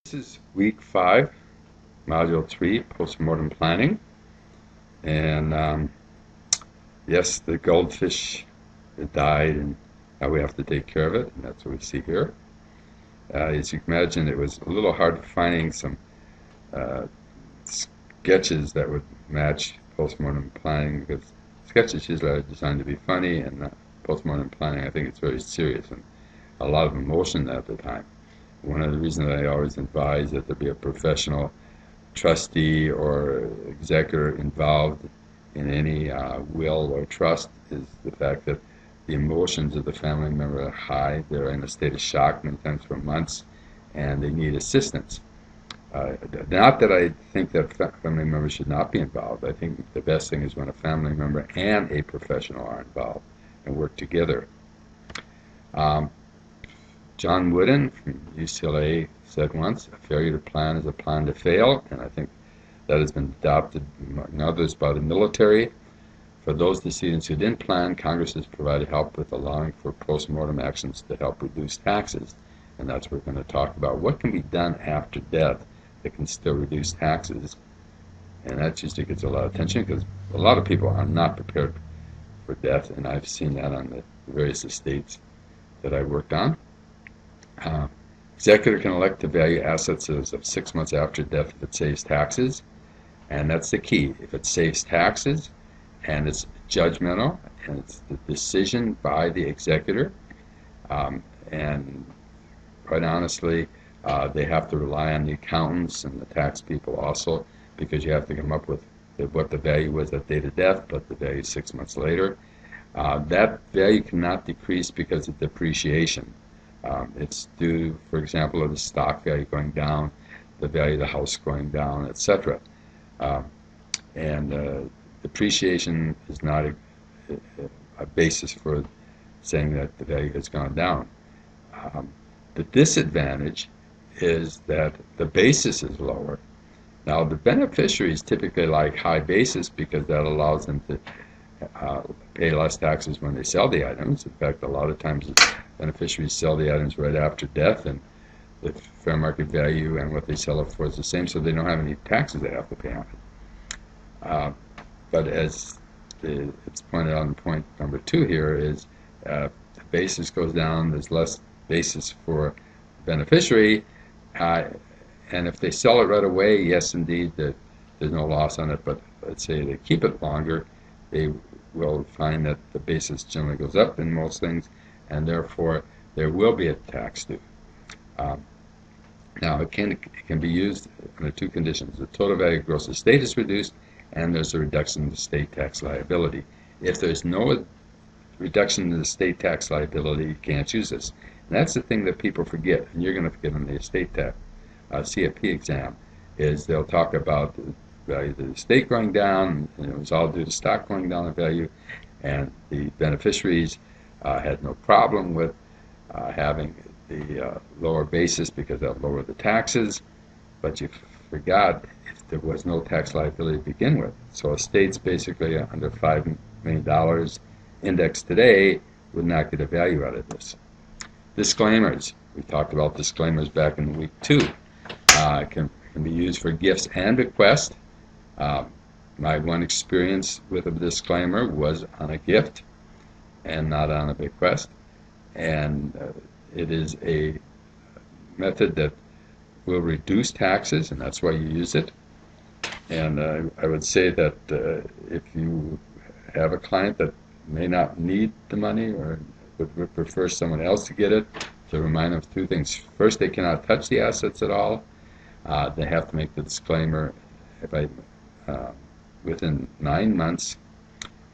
This is week 5, module 3, postmortem planning. And yes, the goldfish died, and now we have to take care of it, and that's what we see here. As you can imagine, it was a little hard finding some uh, sketches that would match postmortem planning, because sketches usually are designed to be funny, and postmortem planning, I think it's very serious and a lot of emotion at the time. One of the reasons I always advise that there be a professional trustee or executor involved in any will or trust is the fact that the emotions of the family member are high. They're in a state of shock many times for months, and they need assistance. Not that I think that family members should not be involved. I think the best thing is when a family member and a professional are involved and work together. Um, John Wooden from UCLA said once, "A failure to plan is a plan to fail," and I think that has been adopted, among others, by the military. For those decedents who didn't plan, Congress has provided help with allowing for postmortem actions to help reduce taxes, and that's what we're going to talk about. What can be done after death that can still reduce taxes? And that usually gets a lot of attention because a lot of people are not prepared for death, and I've seen that on the various estates that I worked on. Executor can elect to value assets as of 6 months after death if it saves taxes, and that's the key. If it saves taxes and it's judgmental and it's the decision by the executor, and quite honestly, they have to rely on the accountants and the tax people also, because you have to come up with what the value was at date of death, but the value 6 months later. That value cannot decrease because of depreciation. It's due, for example, of the stock value going down, the value of the house going down, etc. And depreciation is not a basis for saying that the value has gone down. The disadvantage is that the basis is lower. Now, the beneficiaries typically like high basis because that allows them to pay less taxes when they sell the items. In fact, a lot of times beneficiaries sell the items right after death, and the fair market value and what they sell it for is the same, so they don't have any taxes they have to pay on it. But as it's pointed out in point number 2 here is the basis goes down, there's less basis for beneficiary, and if they sell it right away, yes, indeed, there's no loss on it, but let's say they keep it longer, they will find that the basis generally goes up in most things, and therefore there will be a tax due. Now, it can be used under 2 conditions. The total value of gross estate is reduced, and there's a reduction in the state tax liability. If there's no reduction in the state tax liability, you can't use this. And that's the thing that people forget, and you're going to forget on the estate tax CFP exam, is they'll talk about the value of the estate going down, and it was all due to stock going down in value, and the beneficiaries had no problem with having the lower basis because that lowered the taxes, but you forgot if there was no tax liability to begin with. So estates basically under $5 million indexed today would not get a value out of this. Disclaimers. We talked about disclaimers back in week 2. Can be used for gifts and bequests. My one experience with a disclaimer was on a gift and not on a bequest, and it is a method that will reduce taxes, and that's why you use it. And I would say that if you have a client that may not need the money or would prefer someone else to get it, to remind them of 2 things. First, they cannot touch the assets at all. They have to make the disclaimer within 9 months,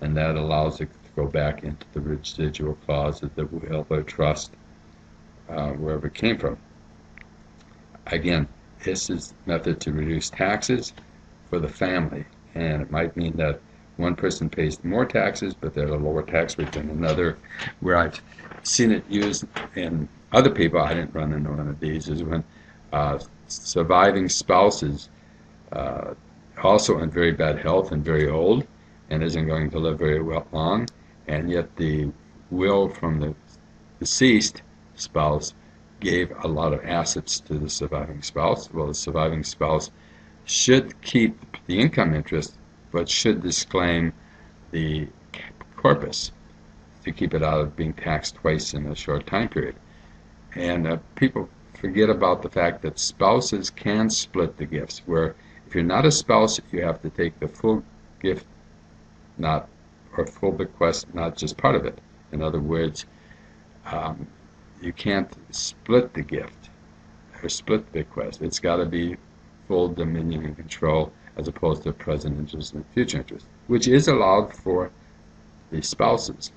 and that allows it to go back into the residual clause of the will or trust, wherever it came from. Again, this is a method to reduce taxes for the family, and it might mean that one person pays more taxes, but they're at a lower tax rate than another. Where I've seen it used in other people, I didn't run into one of these, is when surviving spouses also in very bad health and very old and isn't going to live very long, and yet the will from the deceased spouse gave a lot of assets to the surviving spouse. Well, the surviving spouse should keep the income interest, but should disclaim the corpus to keep it out of being taxed twice in a short time period. And people forget about the fact that spouses can split the gifts, where if you're not a spouse, you have to take the full gift, not or full bequest, not just part of it. In other words, you can't split the gift or split the bequest. It's got to be full dominion and control as opposed to present interest and future interest, which is allowed for the spouses.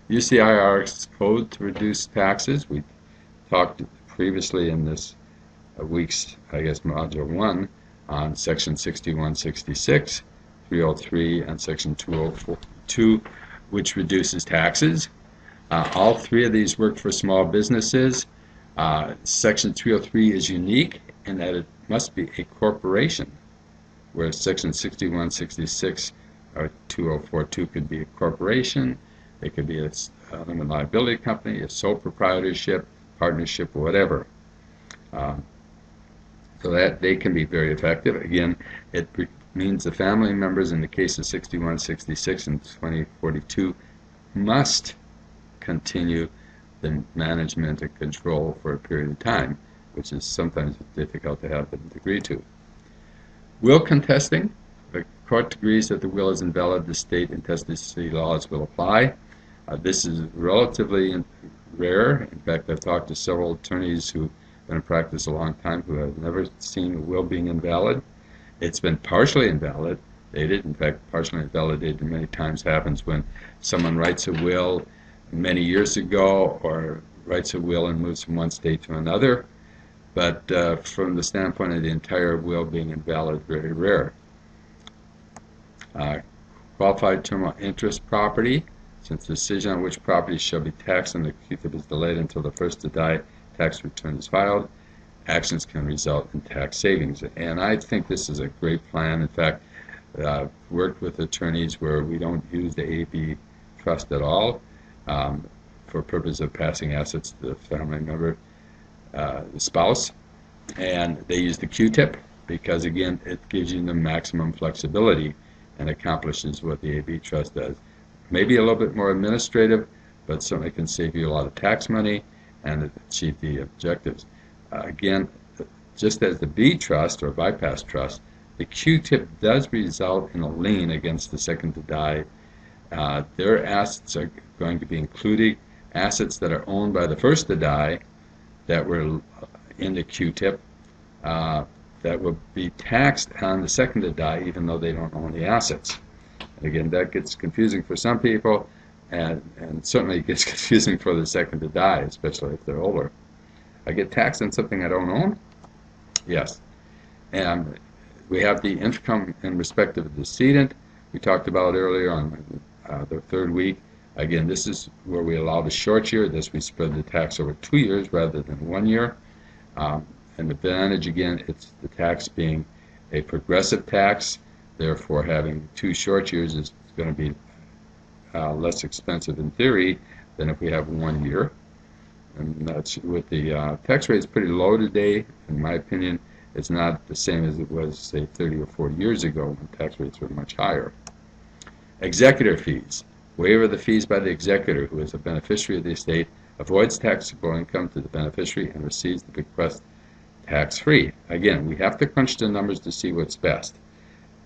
Use the IRS code to reduce taxes. We talked previously in this week's, Module 1 on Section 6166, 303, and Section 202, which reduces taxes. All three of these work for small businesses. Section 303 is unique in that it must be a corporation, whereas Section 6166 or 2042 could be a corporation. It could be a limited liability company, a sole proprietorship, partnership, whatever. So that they can be very effective. Again, it means the family members in the case of 6166 and 2042 must continue the management and control for a period of time, which is sometimes difficult to have them agree to. Will contesting. The court agrees that the will is invalid. The state intestacy laws will apply. This is relatively rare. In fact, I've talked to several attorneys who've been in practice a long time who have never seen a will being invalid. It's been partially invalidated. In fact, partially invalidated many times happens when someone writes a will many years ago or writes a will and moves from one state to another. But from the standpoint of the entire will being invalid, very rare. Qualified terminal interest property. Since the decision on which property shall be taxed on the QTIP is delayed until the first to die tax return is filed, actions can result in tax savings. And I think this is a great plan. In fact, I've worked with attorneys where we don't use the AB trust at all for purpose of passing assets to the family member, the spouse, and they use the QTIP because, again, it gives you the maximum flexibility and accomplishes what the AB trust does. Maybe a little bit more administrative, but certainly can save you a lot of tax money and achieve the objectives. Again, just as the B trust or bypass trust, the QTIP does result in a lien against the second to die. Their assets are going to be including assets that are owned by the first to die that were in the QTIP that will be taxed on the second to die even though they don't own the assets. Again, that gets confusing for some people, and certainly gets confusing for the second to die, especially if they're older. I get taxed on something I don't own? Yes. And we have the income in respect of the decedent. We talked about earlier on the third week. Again, this is where we allow the short year. This we spread the tax over 2 years rather than 1 year. And the advantage, again, it's the tax being a progressive tax. Therefore, having 2 short years is going to be less expensive in theory than if we have 1 year. And that's with the tax rate is pretty low today. In my opinion, it's not the same as it was, say, 30 or 40 years ago when tax rates were much higher. Executor fees. Waiver of the fees by the executor, who is a beneficiary of the estate, avoids taxable income to the beneficiary and receives the bequest tax-free. Again, we have to crunch the numbers to see what's best.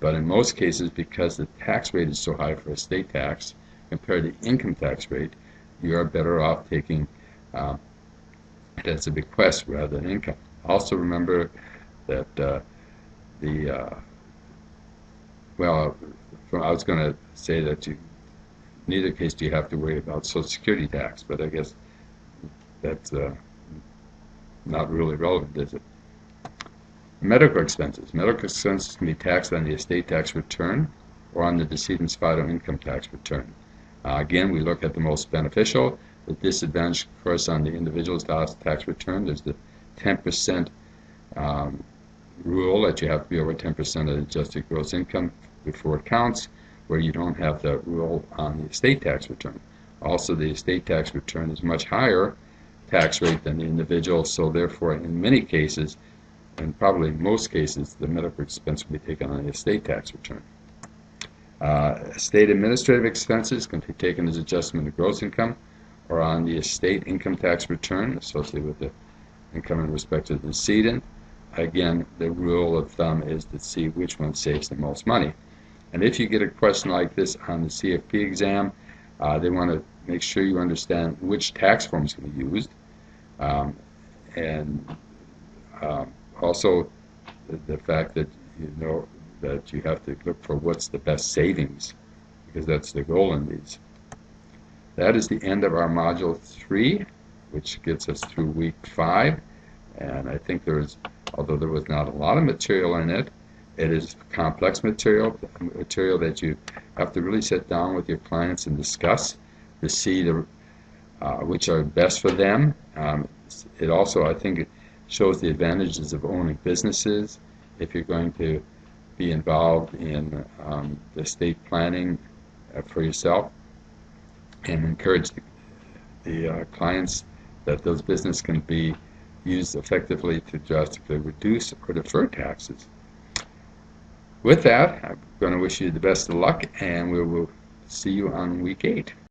But in most cases, because the tax rate is so high for estate tax compared to income tax rate, you are better off taking it as a bequest rather than income. Also remember that I was going to say that in neither case do you have to worry about Social Security tax, but I guess that's not really relevant, is it? Medical expenses. Medical expenses can be taxed on the estate tax return or on the decedent's final income tax return. Again, we look at the most beneficial. The disadvantage, of course, on the individual's tax return, there's the 10% rule that you have to be over 10% of the adjusted gross income before it counts, where you don't have that rule on the estate tax return. Also, the estate tax return is much higher tax rate than the individual, so therefore in many cases, and probably most cases, the medical expense will be taken on the estate tax return. Estate administrative expenses can be taken as adjustment of gross income or on the estate income tax return associated with the income in respect to the decedent. Again, the rule of thumb is to see which one saves the most money. And if you get a question like this on the CFP exam, they want to make sure you understand which tax form is going to be used, and also the fact that you know that you have to look for what's the best savings, because that's the goal in these. That is the end of our Module 3, which gets us through week 5. And I think there is, although there was not a lot of material in it, it is complex material that you have to really sit down with your clients and discuss to see the which are best for them. It also, I think, it shows the advantages of owning businesses if you're going to be involved in the estate planning for yourself, and encourage the clients that those businesses can be used effectively to drastically reduce or defer taxes. With that, I'm going to wish you the best of luck, and we will see you on week 8.